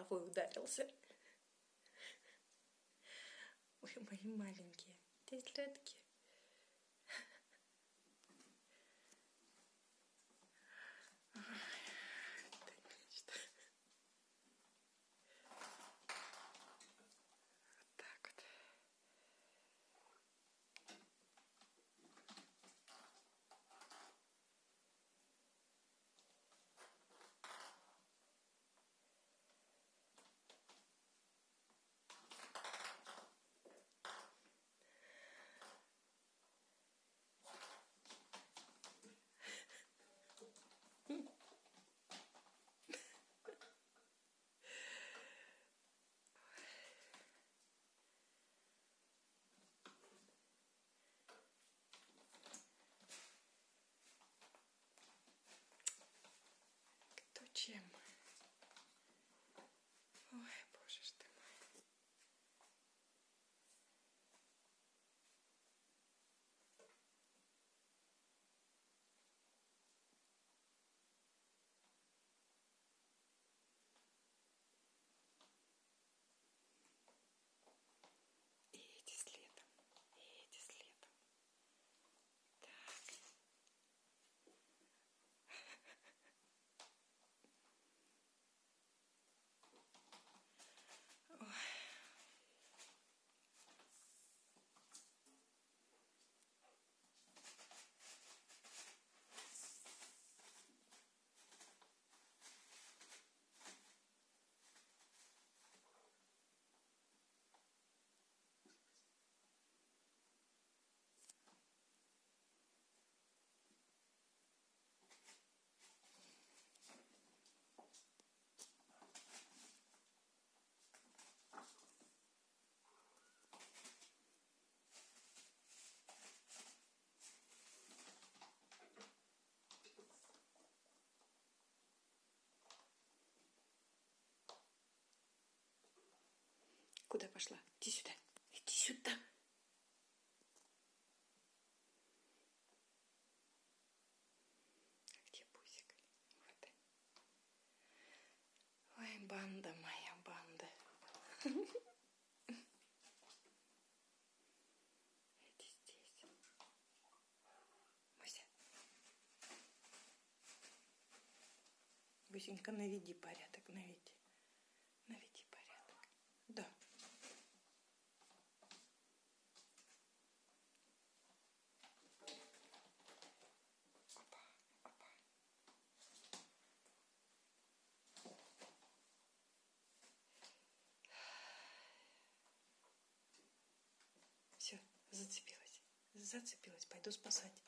головой ударился. Ой, мои маленькие тетлятки. Это нечто. Вот так вот. Кто чем? Ой, боже ж ты мой. И эти следом. И эти следом. Так. Ой. Куда пошла? Иди сюда. Иди сюда. А где Пусик? Вот. Ой, банда моя, банда. Иди здесь. Буся. Бусенька, наведи порядок, наведи. Наведи порядок. Да. Опа, опа. Все, зацепилась. Зацепилась. Пойду спасать.